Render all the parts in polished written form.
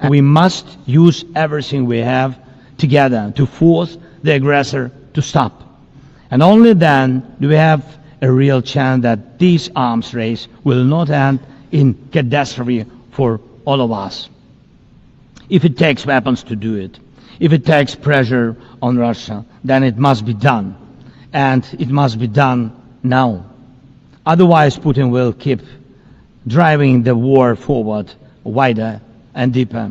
We must use everything we have together to force the aggressor to stop. And only then do we have a real chance that this arms race will not end in catastrophe for all of us. If it takes weapons to do it, if it takes pressure on Russia, then it must be done. And it must be done now. Otherwise, Putin will keep driving the war forward wider and deeper.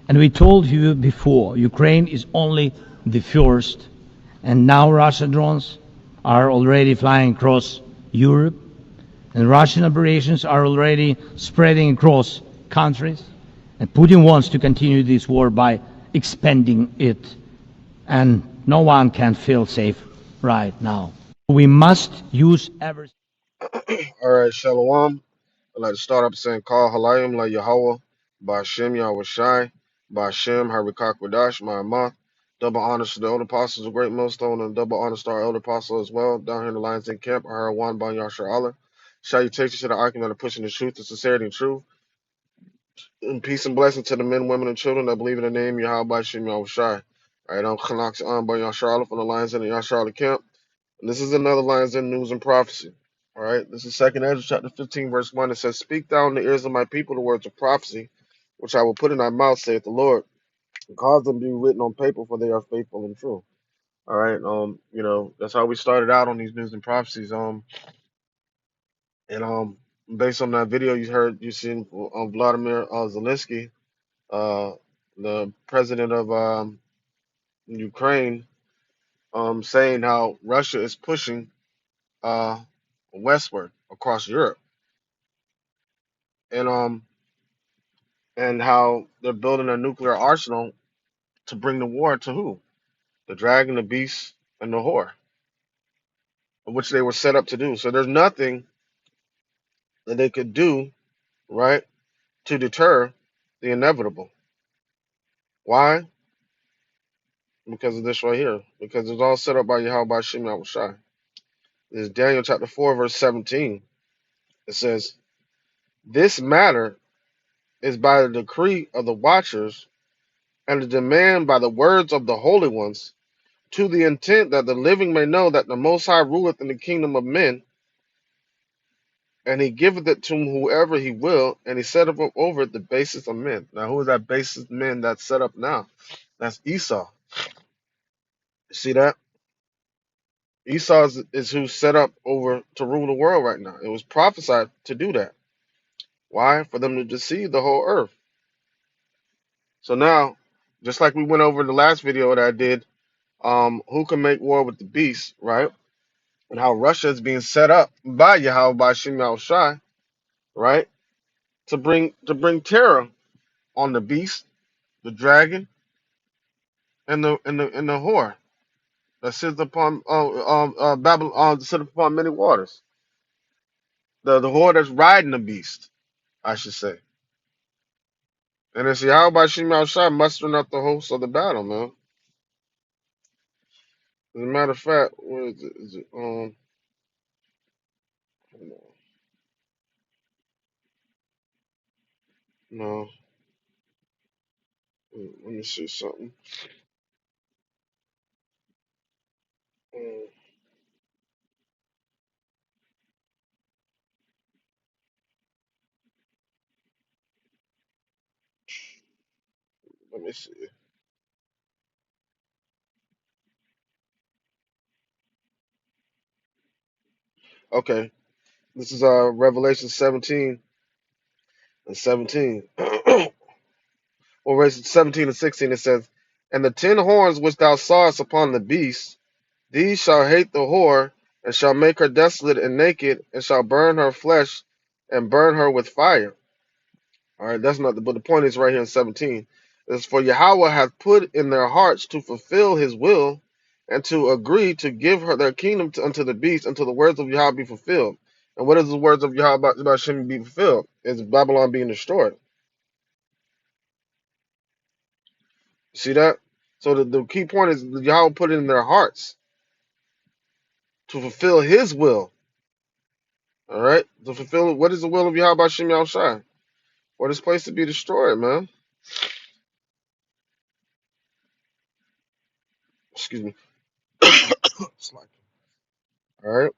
And we told you before, Ukraine is only the first, and now Russian drones are already flying across Europe, and Russian operations are already spreading across countries, and Putin wants to continue this war by expanding it, and no one can feel safe right now. We must use every. All right, Shalom. I'd like to start up saying, Call Halayim La Yahweh, Ba'Shem Yahweh Shai, Ba'Shem Harikak Wadash, Ma'amath. Double honors to the elder apostles of Great Millstone, and double honors to our elder apostle as well. Down here in the Lions Den camp, I heard one by Yashar Allah. Salutations to the argument of pushing the truth, the sincerity, and truth. And peace and blessing to the men, women, and children that believe in the name Yahweh Ba'Shem Yahweh Shai. All right, I'm Khanaks on by Yashar Allah from the Lions Den and Yashar Allah camp. And this is another Lions Den news and prophecy. All right, this is Second Ezra chapter 15, verse 1. It says, Speak thou in the ears of my people the words of prophecy, which I will put in thy mouth, saith the Lord, and cause them to be written on paper, for they are faithful and true. All right, that's how we started out on these news and prophecies. And based on that video you seen Vladimir Zelensky, uh, the president of Ukraine, saying how Russia is pushing uh westward across Europe, and how they're building a nuclear arsenal to bring the war to who? The dragon, the beast, and the whore, which they were set up to do. So there's nothing that they could do, right, to deter the inevitable. Why? Because of this right here. Because it's all set up by Yahweh Shem Yahushai. This is Daniel chapter 4, verse 17. It says, This matter is by the decree of the watchers and the demand by the words of the holy ones, to the intent that the living may know that the Most High ruleth in the kingdom of men, and he giveth it to whoever he will, and he setteth up over it the basis of men. Now, who is that basis of men that's set up now? That's Esau. You see that? Esau is who's set up over to rule the world right now. It was prophesied to do that. Why? For them to deceive the whole earth. So now, just like we went over in the last video that I did, who can make war with the beast, right? And how Russia is being set up by Yahweh by Shem Shai, right? To bring terror on the beast, the dragon, and the whore that sits upon Babylon, sits upon many waters. The whore that's riding the beast, I should say. And it's Yahweh by Shem Shai mustering up the hosts of the battle, man. As a matter of fact, where is it? Is it hold on. No, let me see something. Um, let me see. Okay, this is Revelation 17 and 17. Well, verse 17 and 16, it says, And the 10 horns which thou sawest upon the beast, these shall hate the whore, and shall make her desolate and naked, and shall burn her flesh, and burn her with fire. All right, that's not but the point is right here in 17. It's for Yahweh hath put in their hearts to fulfill his will, and to agree to give her their kingdom unto the beast, until the words of Yahweh be fulfilled. And what is the words of Yahweh about Shem be fulfilled? Is Babylon being destroyed. See that? So the key point is Yahweh put it in their hearts to fulfill his will. All right? To fulfill what is the will of Yahweh Shem Shai? For this place to be destroyed, man. Excuse me. All right.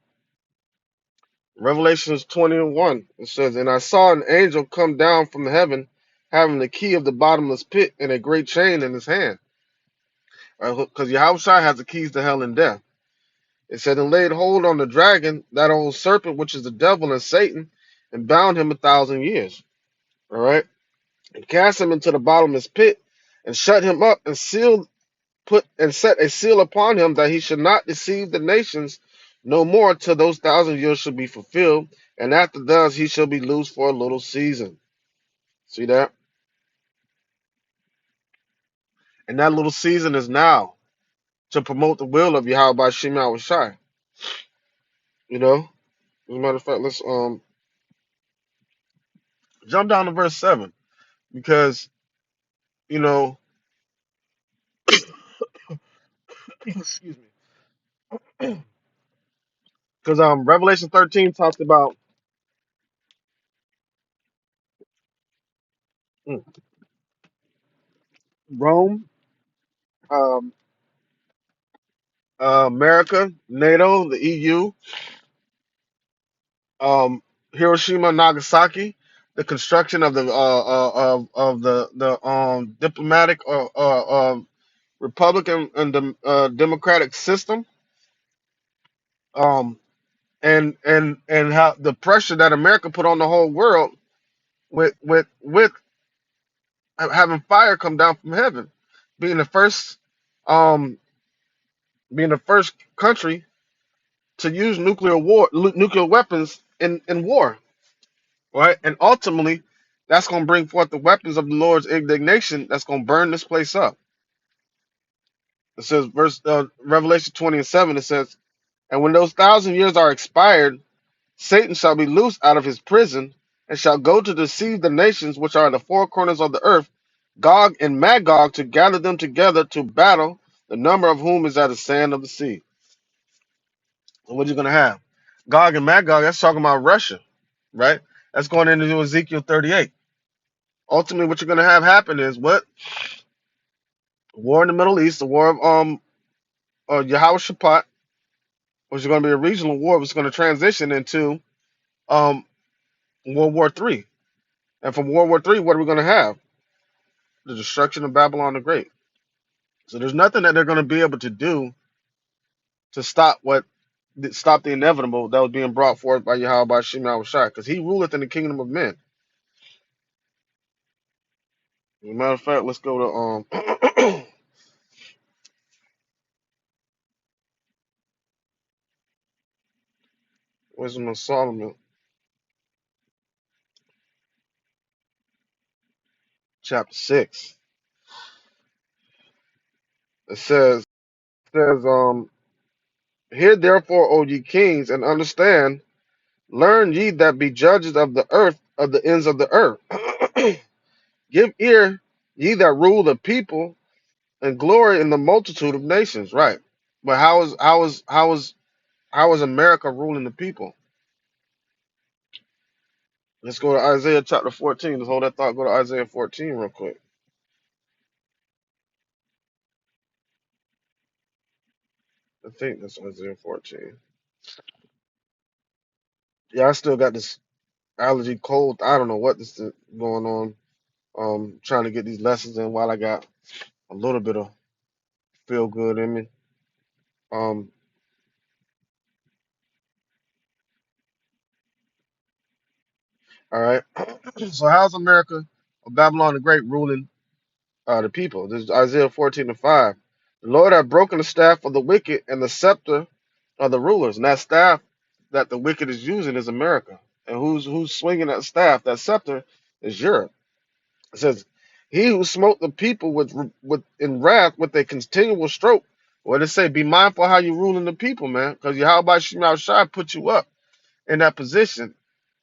Revelations 20:1. It says, "And I saw an angel come down from heaven, having the key of the bottomless pit and a great chain in his hand." Because Yahushua has the keys to hell and death. It said, "And laid hold on the dragon, that old serpent, which is the devil and Satan, and bound him 1,000 years." All right. And cast him into the bottomless pit, and shut him up, and set a seal upon him, that he should not deceive the nations no more till those 1,000 years should be fulfilled. And after thus he shall be loosed for a little season. See that? And that little season is now to promote the will of Yahweh by Shema Shai. You know? As a matter of fact, let's jump down to verse 7. Because, you know, excuse me. Because Revelation 13 talks about mm, Rome, um, America, NATO, the EU, um, Hiroshima, Nagasaki, the construction of the of the diplomatic Republican and democratic system, um, and how the pressure that America put on the whole world with having fire come down from heaven, being the first um being the first country to use nuclear weapons in war, right? And ultimately, that's going to bring forth the weapons of the Lord's indignation that's going to burn this place up. It says, Revelation 20:7, it says, "And when those 1,000 years are expired, Satan shall be loosed out of his prison, and shall go to deceive the nations which are in the four corners of the earth, Gog and Magog, to gather them together to battle, the number of whom is as the sand of the sea." So what you're going to have? Gog and Magog, that's talking about Russia, right? That's going into Ezekiel 38. Ultimately, what you're going to have happen is what? War in the Middle East, the war of Yehoshaphat, which is going to be a regional war, which is going to transition into um, World War III. And from World War III, what are we going to have? The destruction of Babylon the Great. So there's nothing that they're going to be able to do to stop the inevitable that was being brought forth by Yahweh by Shema Shai, because he ruleth in the kingdom of men. As a matter of fact, let's go to Wisdom of Solomon, chapter 6. It says, "Hear therefore, O ye kings, and understand, learn ye that be judges of the earth, of the ends of the earth. Give ear, ye that rule the people, and glory in the multitude of nations." Right. But how is America ruling the people? Let's go to Isaiah chapter 14. Let's hold that thought. Go to Isaiah 14 real quick. I think that's Isaiah 14. Yeah, I still got this allergy cold. I don't know what this is going on. Trying to get these lessons in while I got a little bit of feel good in me. Um, all right. So how's America or Babylon the Great ruling the people? This is Isaiah 14:5. "The Lord hath broken the staff of the wicked and the scepter of the rulers." And that staff that the wicked is using is America. And who's swinging that staff, that scepter, is Europe. It says, "He who smote the people with in wrath with a continual stroke." What it say? Be mindful how you ruling the people, man, because Yahweh Shema Shai put you up in that position,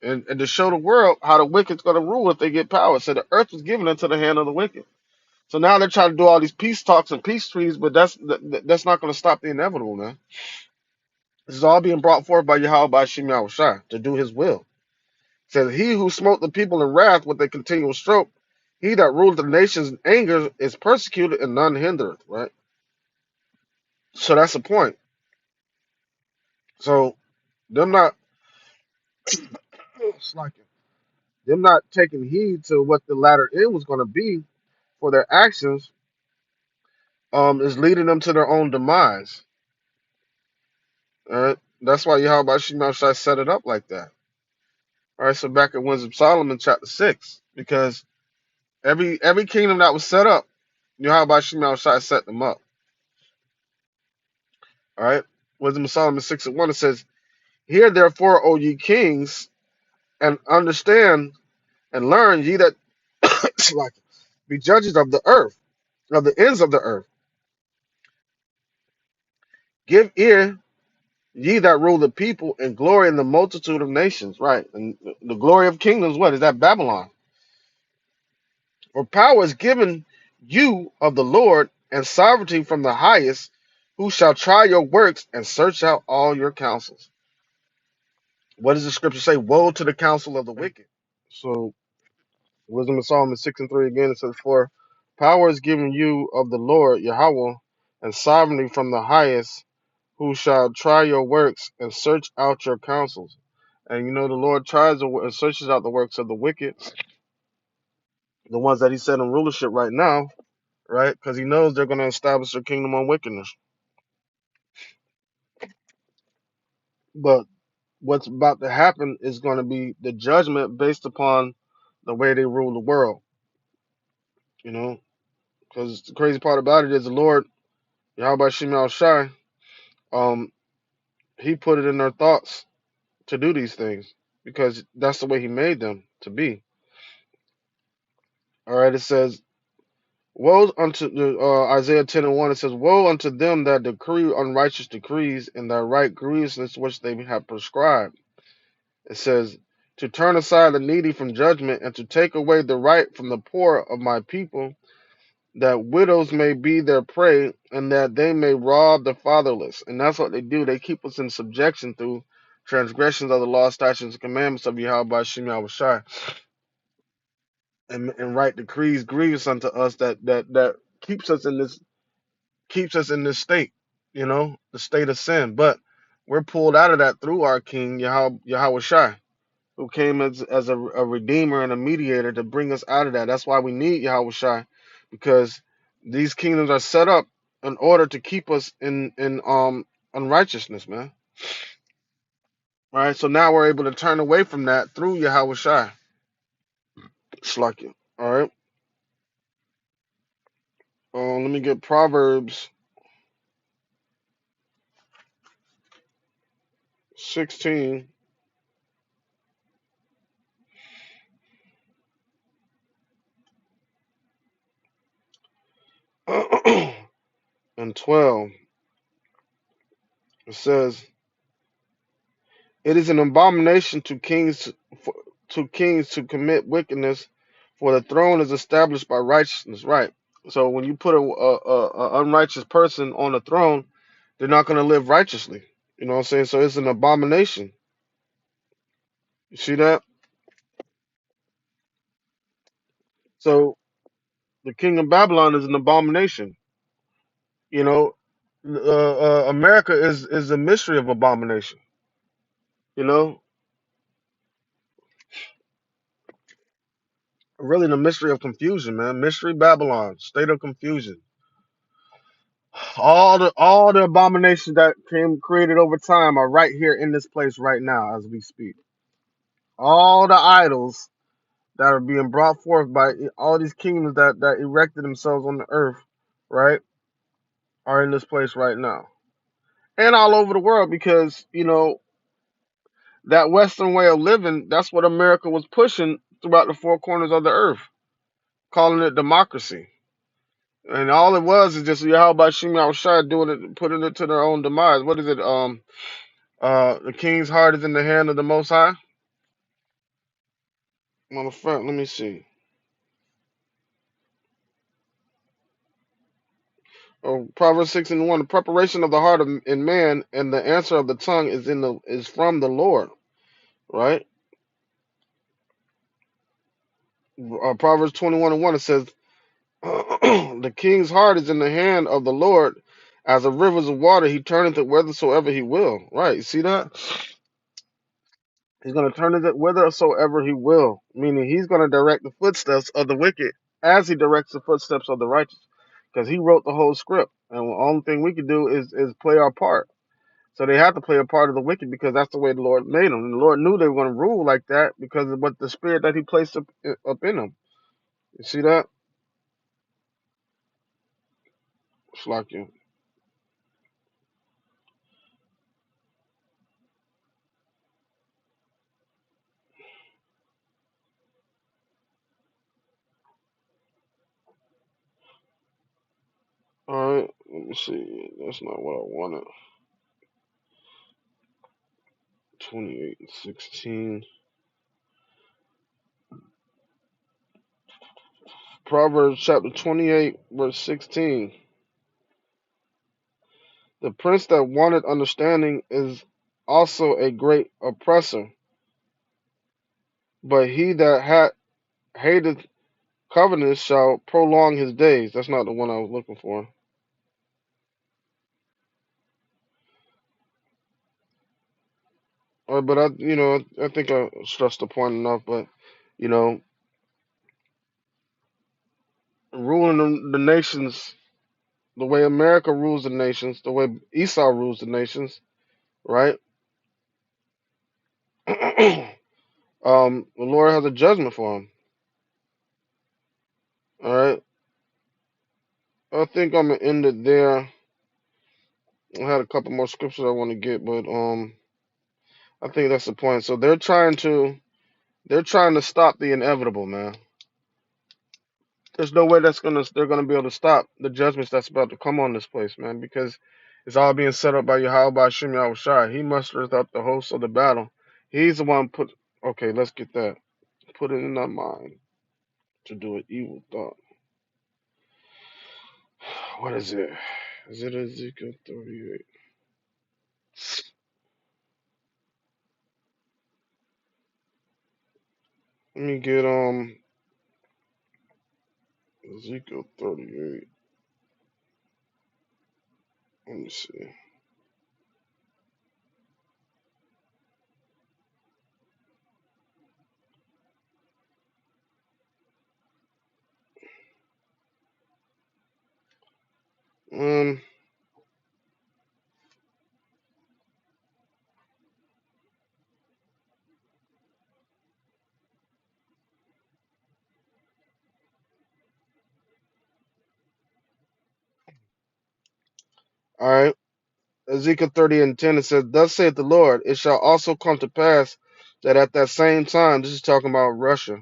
and to show the world how the wicked's going to rule if they get power. So the earth was given into the hand of the wicked. So now they're trying to do all these peace talks and peace treaties, but that's not going to stop the inevitable, man. This is all being brought forth by Yahweh by Shema Shai to do His will. It says, "He who smote the people in wrath with a continual stroke, He that ruleth the nations in anger is persecuted and none hindereth, right? So that's the point. So them not slacking, them not taking heed to what the latter end was going to be for their actions, is leading them to their own demise. All right, that's why Yahweh Shai set it up like that. All right, so back at Wisdom of Solomon chapter 6, because every kingdom that was set up, Yahweh Shai set them up. All right, Wisdom of Solomon 6 and 1, it says, "Hear therefore, O ye kings, and understand and learn, ye that like, be judges of the earth, of the ends of the earth. Give ear, ye that rule the people, and glory in the multitude of nations." Right, and the glory of kingdoms, what is that? Babylon. "For power is given you of the Lord, and sovereignty from the highest, who shall try your works and search out all your counsels." What does the scripture say? Woe to the counsel of the wicked. So, Wisdom of Solomon 6 and 3 again, it says, "For power is given you of the Lord, Yahweh, and sovereignty from the highest, who shall try your works and search out your counsels." And you know, the Lord tries and searches out the works of the wicked, the ones that he set in rulership right now, right? Because he knows they're going to establish their kingdom on wickedness. But what's about to happen is going to be the judgment based upon the way they rule the world, you know? Because the crazy part about it is the Lord, Yahweh Shemel Shai, um, he put it in their thoughts to do these things because that's the way he made them to be. All right, it says, "Woe unto the Isaiah 10 and 1, it says, Woe unto them that decree unrighteous decrees and that write grievousness which they have prescribed." It says, "To turn aside the needy from judgment and to take away the right from the poor of my people, that widows may be their prey and that they may rob the fatherless." And that's what they do. They keep us in subjection through transgressions of the law, statutes, and commandments of Yahweh Shem Shai, and write decrees grievous unto us that keeps us in this state, the state of sin. But we're pulled out of that through our King Yahweh Shai, who came as a redeemer and a mediator to bring us out of that. That's why we need Yahweh Shai, because these kingdoms are set up in order to keep us in unrighteousness, man. All right, so now we're able to turn away from that through Yahweh Shai. Shlakia. All right. Let me get Proverbs 16 and 12. It says, "It is an abomination to kings to commit wickedness, for the throne is established by righteousness." Right. So when you put a unrighteous person on the throne, they're not going to live righteously. You know what I'm saying? So it's an abomination. You see that? So the king of Babylon is an abomination. You know, America is a mystery of abomination. You know, really the mystery of confusion, man. Mystery Babylon, state of confusion. All the abominations that came created over time are right here in this place right now as we speak. All the idols that are being brought forth by all these kingdoms that erected themselves on the earth, right, are in this place right now. And all over the world, because, that Western way of living, that's what America was pushing throughout the four corners of the earth, calling it democracy. And all it was is just Yahweh Shem Shai doing it, putting it to their own demise. What is it? The king's heart is in the hand of the Most High. On the front, let me see. Oh, Proverbs 6 and 1. The preparation of the heart in man and the answer of the tongue is from the Lord. Right? Proverbs 21:1, it says, the king's heart is in the hand of the Lord, as the rivers of water. He turneth it whithersoever he will. Right? You see that? He's going to turn it whithersoever he will, meaning he's going to direct the footsteps of the wicked as he directs the footsteps of the righteous, because he wrote the whole script. And the only thing we can do is play our part. So they have to play a part of the wicked because that's the way the Lord made them. And the Lord knew they were going to rule like that because of what the spirit that he placed up in them. You see that? It's like you. All right, let me see. That's not what I wanted. 28:16. Proverbs chapter 28, verse 16. The prince that wanted understanding is also a great oppressor, but he that hated covetousness shall prolong his days. That's not the one I was looking for. But I think I stressed the point enough. But you know, ruling the nations the way America rules the nations, the way Esau rules the nations, right? The Lord has a judgment for him. All right. I think I'm gonna end it there. I had a couple more scriptures I want to get, but I think that's the point. So they're trying to stop the inevitable, man. There's no way they're gonna be able to stop the judgments that's about to come on this place, man, because it's all being set up by Yahweh Shem Yahushai. He musters up the hosts of the battle. He's the one put. Okay, let's get that. Put it in our mind to do an evil thought. What is it? Is it Ezekiel 38? Let me get Ezekiel 38. Let me see. Um. All right. Ezekiel 30:10, it says, "Thus saith the Lord, it shall also come to pass that at that same time," this is talking about Russia,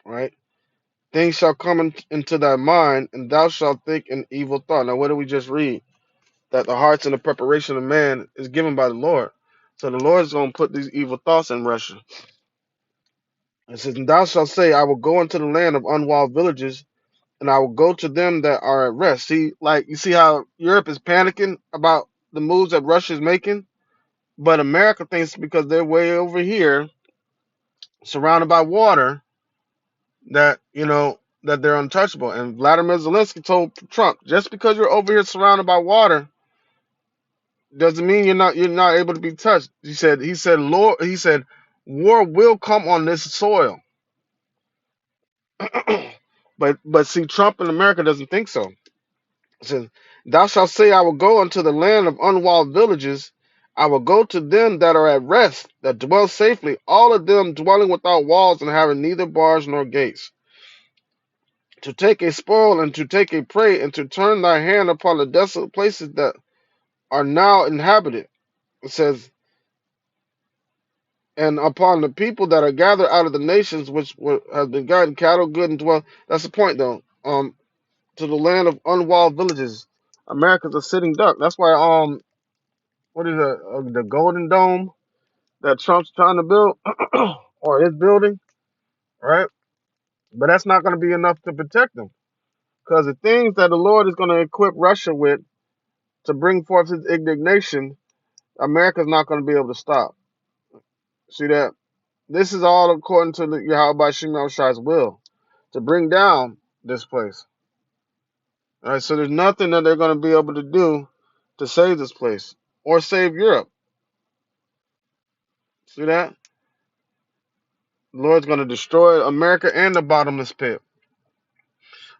right? "Things shall come into thy mind, and thou shalt think an evil thought." Now, what did we just read? That the hearts and the preparation of man is given by the Lord. So the Lord is going to put these evil thoughts in Russia. It says, "And thou shalt say, I will go into the land of unwalled villages, and I will go to them that are at rest." See, like, you see how Europe is panicking about the moves that Russia is making, but America thinks because they're way over here, surrounded by water, that that they're untouchable. And Vladimir Zelensky told Trump, just because you're over here surrounded by water doesn't mean you're not able to be touched. He said war will come on this soil. but see, Trump in America doesn't think so. It says, "Thou shalt say, I will go unto the land of unwalled villages. I will go to them that are at rest, that dwell safely, all of them dwelling without walls and having neither bars nor gates, to take a spoil and to take a prey, and to turn thy hand upon the desolate places that are now inhabited." It says, "And upon the people that are gathered out of the nations which have been gotten cattle, good, and dwell." That's the point, though. To the land of unwalled villages. America's a sitting duck. That's why what is it? The Golden Dome that Trump's trying to build or is building, right? But that's not going to be enough to protect them, because the things that the Lord is going to equip Russia with to bring forth his indignation, America's not going to be able to stop. See that? This is all according to Yahweh Shimon Shai's will to bring down this place. All right, so there's nothing that they're going to be able to do to save this place or save Europe. See that? The Lord's going to destroy America and the bottomless pit.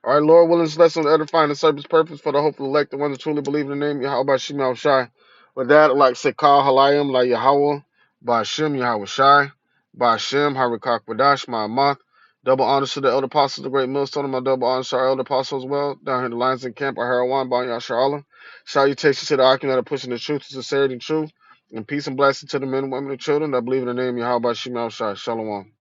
All right, Lord willing, this lesson will edify and serve His purpose for the hopeful elect, the ones that truly believe in the name Yahweh Shimon Shai. With that, I'd like to say, Kal Halayim, La Yahweh, Ba'ashem Yahweh Shai, Ba'ashem Harikak Badash, Ma'amath. Double honors to the elder apostles, the great millstone, and my double honors to our elder apostles as well. Down here in the Lions and Camp, our Harawan, Ba Yashar Allah. Salutations to the Akim that are pushing the truth, to sincerity, and truth. And peace and blessing to the men, women, and children that believe in the name Yahweh Shimon Shai. Shalom.